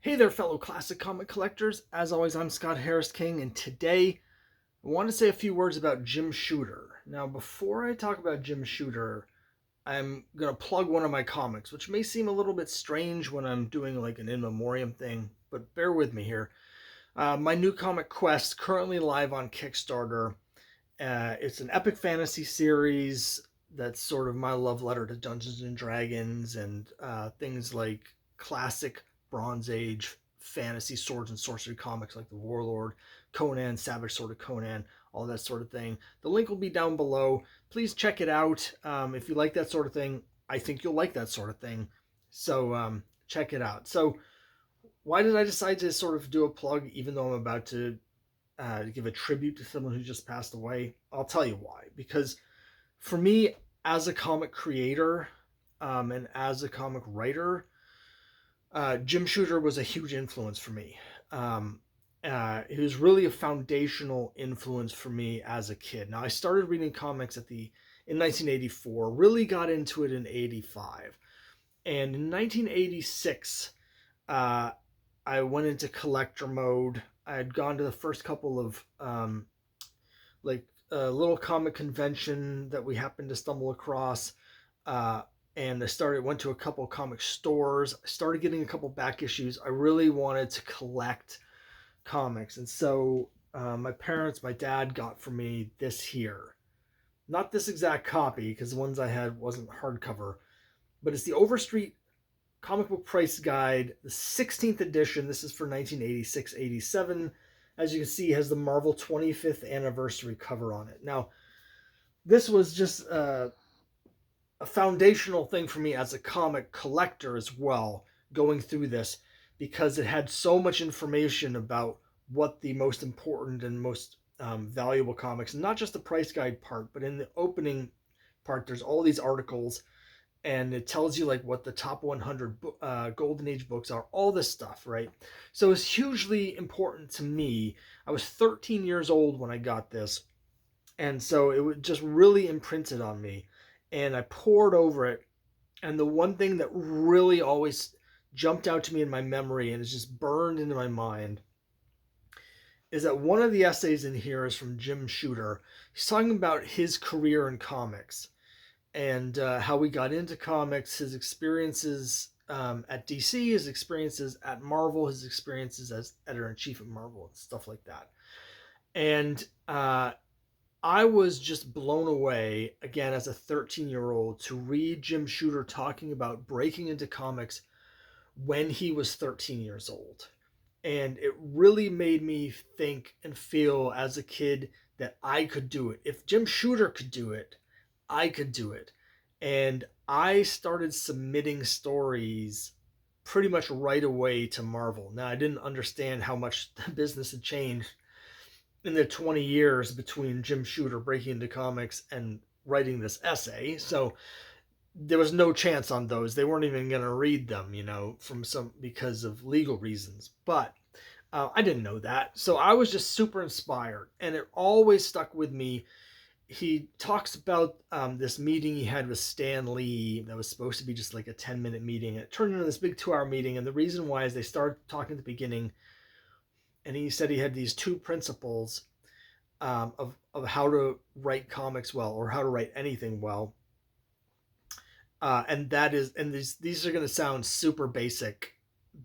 Hey there, fellow classic comic collectors. As always, I'm Scott Harris King, and today I want to say a few words about Jim Shooter. Now, before I talk about Jim Shooter, I'm going to plug one of my comics, which may seem a little bit strange when I'm doing like an in memoriam thing, but bear with me here. My new comic Quest, currently live on Kickstarter. It's an epic fantasy series that's sort of my love letter to Dungeons and Dragons and things like classic Bronze Age fantasy swords and sorcery comics like the Warlord, Conan, Savage Sword of Conan, all that sort of thing. The link will be down below. Please check it out. If you like that sort of thing, I think you'll like that sort of thing. So check it out. So why did I decide to sort of do a plug, even though I'm about to give a tribute to someone who just passed away? I'll tell you why. Because for me, as a comic creator and as a comic writer, Jim Shooter was a huge influence for me. He was really a foundational influence for me as a kid. Now, I started reading comics in 1984, really got into it in 85. And in 1986, uh, I went into collector mode. I had gone to the first couple of like a little comic convention that we happened to stumble across. Uh, and went to a couple of comic stores. I started getting a couple back issues. I really wanted to collect comics. And so my dad got for me this here. Not this exact copy, because the ones I had wasn't hardcover, but it's the Overstreet Comic Book Price Guide, the 16th edition. This is for 1986-87. As you can see, has the Marvel 25th anniversary cover on it. Now, this was just a foundational thing for me as a comic collector as well, going through this, because it had so much information about what the most important and most valuable comics, not just the price guide part, but in the opening part, there's all these articles and it tells you like what the top 100 golden age books are, all this stuff, right? So it's hugely important to me. I was 13 years old when I got this, and so it was just really imprinted on me, and I poured over it. And the one thing that really always jumped out to me in my memory and is just burned into my mind is that one of the essays in here is from Jim Shooter. He's talking about his career in comics and how he got into comics, his experiences at DC, his experiences at Marvel, his experiences as editor-in-chief at Marvel, and stuff like that. And I was just blown away, again, as a 13-year-old, to read Jim Shooter talking about breaking into comics when he was 13 years old. And it really made me think and feel as a kid that I could do it. If Jim Shooter could do it, I could do it. And I started submitting stories pretty much right away to Marvel. Now, I didn't understand how much the business had changed in the 20 years between Jim Shooter breaking into comics and writing this essay. So there was no chance on those. They weren't even going to read them, because of legal reasons. But I didn't know that. So I was just super inspired, and it always stuck with me. He talks about this meeting he had with Stan Lee that was supposed to be just like a 10-minute meeting. It turned into this big 2-hour meeting, and the reason why is they started talking at the beginning, and he said he had these two principles of how to write comics well, or how to write anything well. And that is, and these are going to sound super basic,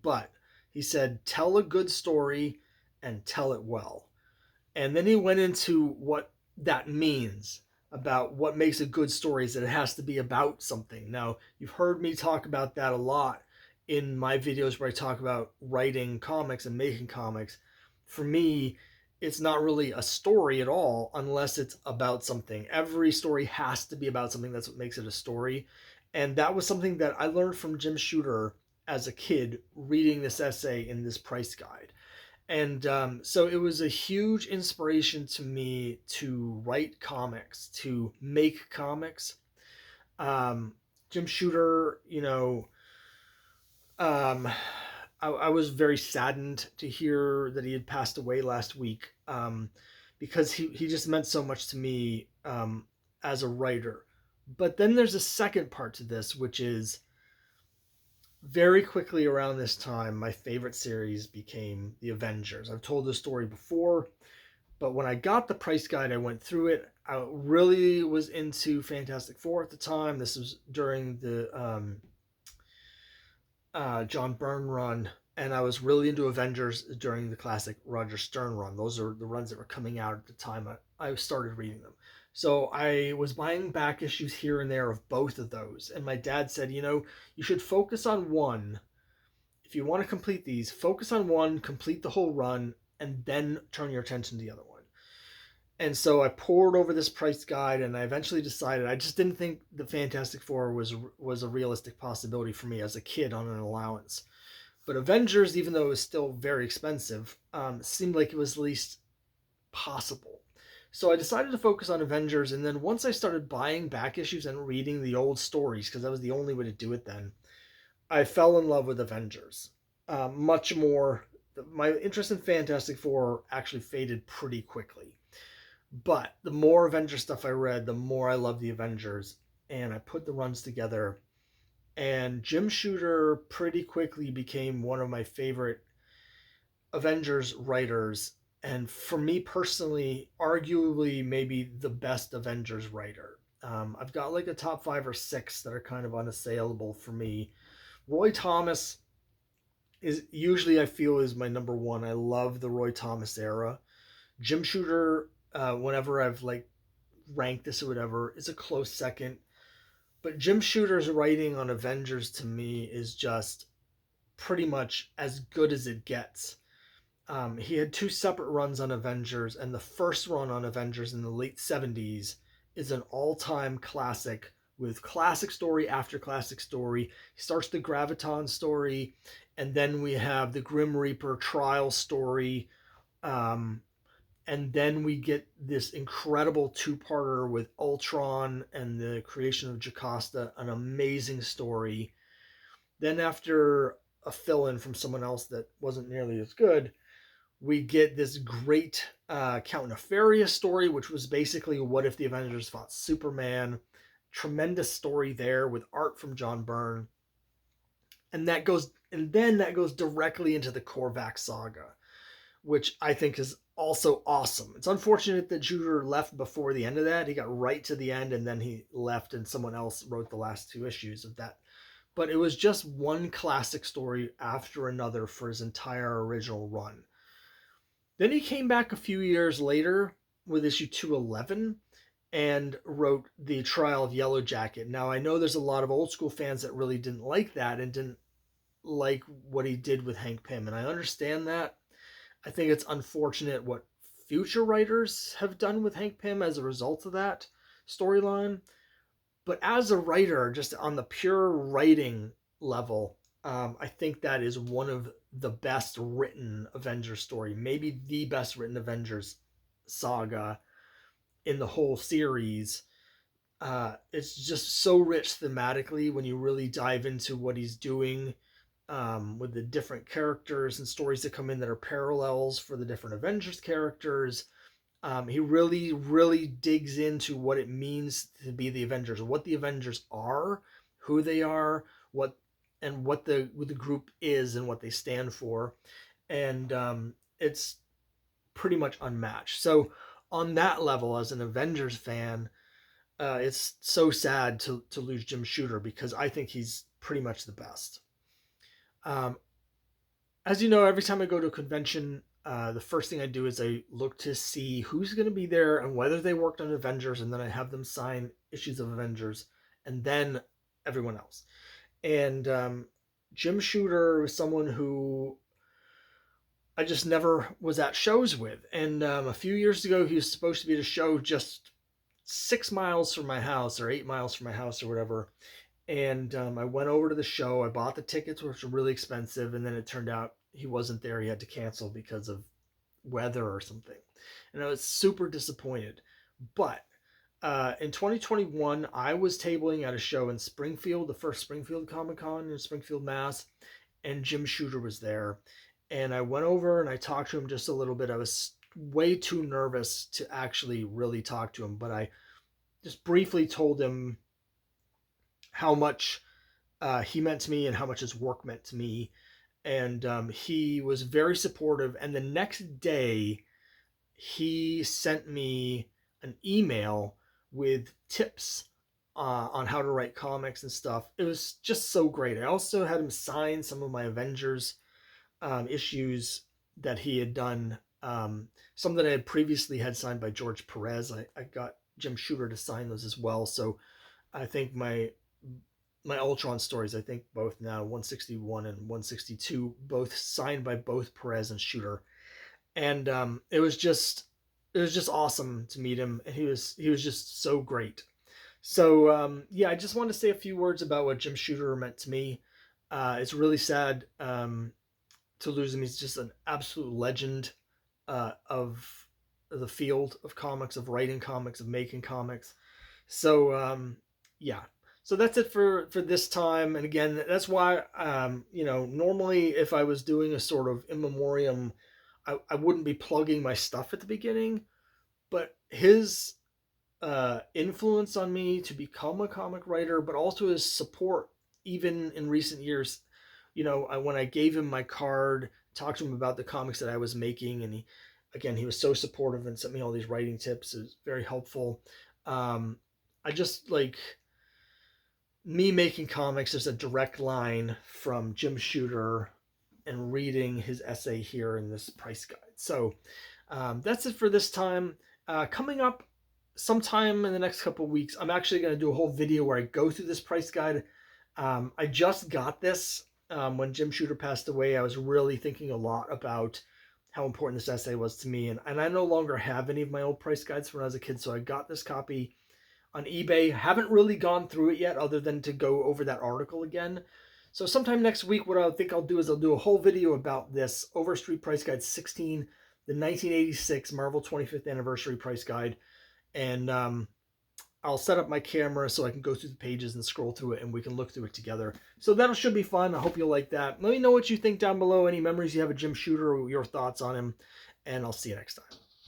but he said, tell a good story and tell it well. And then he went into what that means, about what makes a good story, is that it has to be about something. Now, you've heard me talk about that a lot in my videos where I talk about writing comics and making comics. For me, it's not really a story at all unless it's about something. Every story has to be about something. That's what makes it a story. And that was something that I learned from Jim Shooter as a kid, reading this essay in this price guide. And so it was a huge inspiration to me to write comics, to make comics. Jim Shooter, um, I was very saddened to hear that he had passed away last week, because he just meant so much to me as a writer. But then there's a second part to this, which is very quickly around this time, my favorite series became the Avengers. I've told this story before, but when I got the price guide, I went through it. I really was into Fantastic Four at the time. This was during the John Byrne run, and I was really into Avengers during the classic Roger Stern run. Those are the runs that were coming out at the time I started reading them. So I was buying back issues here and there of both of those. And my dad said, you should focus on one. If you want to complete these, focus on one, complete the whole run, and then turn your attention to the other one. And so I poured over this price guide, and I eventually decided I just didn't think the Fantastic Four was a realistic possibility for me as a kid on an allowance. But Avengers, even though it was still very expensive, seemed like it was at least possible. So I decided to focus on Avengers, and then once I started buying back issues and reading the old stories, because that was the only way to do it then, I fell in love with Avengers. Much more, my interest in Fantastic Four actually faded pretty quickly. But the more Avengers stuff I read, the more I loved the Avengers, and I put the runs together. And Jim Shooter pretty quickly became one of my favorite Avengers writers, and for me personally, arguably maybe the best Avengers writer. I've got like a top 5 or 6 that are kind of unassailable for me. Roy Thomas is usually I feel is my number one. I love the Roy Thomas era. Jim Shooter, whenever I've like ranked this or whatever, is a close second. But Jim Shooter's writing on Avengers to me is just pretty much as good as it gets. He had 2 separate runs on Avengers, and the first run on Avengers in the late 70s is an all time classic with classic story after classic story. He starts the Graviton story, and then we have the Grim Reaper trial story. Um, and then we get this incredible 2-parter with Ultron and the creation of Jocasta, an amazing story. Then, after a fill in from someone else that wasn't nearly as good, we get this great Count Nefarious story, which was basically what if the Avengers fought Superman. Tremendous story there with art from John Byrne, and then that goes directly into the Corvac Saga, which I think is also awesome. It's unfortunate that Shooter left before the end of that. He got right to the end and then he left, and someone else wrote the last 2 issues of that. But it was just one classic story after another for his entire original run. Then he came back a few years later with issue 211 and wrote The Trial of Yellow Jacket. Now, I know there's a lot of old school fans that really didn't like that and didn't like what he did with Hank Pym, and I understand that. I think it's unfortunate what future writers have done with Hank Pym as a result of that storyline. But as a writer, just on the pure writing level, I think that is one of the best written Avengers story, maybe the best written Avengers saga in the whole series. It's just so rich thematically when you really dive into what he's doing, with the different characters and stories that come in that are parallels for the different Avengers characters. He really, really digs into what it means to be the Avengers, what the Avengers are, who they are, what the group is, and what they stand for, and it's pretty much unmatched. So, on that level, as an Avengers fan, it's so sad to lose Jim Shooter because I think he's pretty much the best. Um, as you know, every time I go to a convention, the first thing I do is I look to see who's going to be there and whether they worked on Avengers, and then I have them sign issues of Avengers, and then everyone else. And Jim Shooter was someone who I just never was at shows with. And a few years ago, he was supposed to be at a show just 6 miles from my house or 8 miles from my house or whatever. And I went over to the show. I bought the tickets, which were really expensive, and then it turned out he wasn't there. He had to cancel because of weather or something, and I was super disappointed. But in 2021, I was tabling at a show in Springfield, the first Springfield Comic Con in Springfield, Mass, and Jim Shooter was there. And I went over and I talked to him just a little bit. I was way too nervous to actually really talk to him, but I just briefly told him how much he meant to me and how much his work meant to me. And he was very supportive. And the next day, he sent me an email with tips on how to write comics and stuff. It was just so great. I also had him sign some of my Avengers issues that he had done. Some that I had previously had signed by George Perez. I got Jim Shooter to sign those as well. So I think my Ultron stories, I think both now 161 and 162, both signed by both Perez and Shooter. And it was just awesome to meet him, and he was just so great. So yeah, I just want to say a few words about what Jim Shooter meant to me. It's really sad to lose him. He's just an absolute legend of the field of comics, of writing comics, of making comics. So yeah, so that's it for this time. And again, that's why normally if I was doing a sort of in memoriam, I wouldn't be plugging my stuff at the beginning, but his influence on me to become a comic writer, but also his support even in recent years. When I gave him my card, talked to him about the comics that I was making, and he was so supportive and sent me all these writing tips. It was very helpful. I just like me making comics. There's a direct line from Jim Shooter and reading his essay here in this price guide. So that's it for this time. Coming up sometime in the next couple of weeks, I'm actually going to do a whole video where I go through this price guide. I just got this when Jim Shooter passed away. I was really thinking a lot about how important this essay was to me. And I no longer have any of my old price guides from when I was a kid. So I got this copy on eBay. Haven't really gone through it yet other than to go over that article again. So sometime next week, what I think I'll do is I'll do a whole video about this Overstreet Price Guide 16, the 1986 Marvel 25th Anniversary Price Guide. And I'll set up my camera so I can go through the pages and scroll through it, and we can look through it together. So that should be fun. I hope you'll like that. Let me know what you think down below, any memories you have of Jim Shooter or your thoughts on him, and I'll see you next time.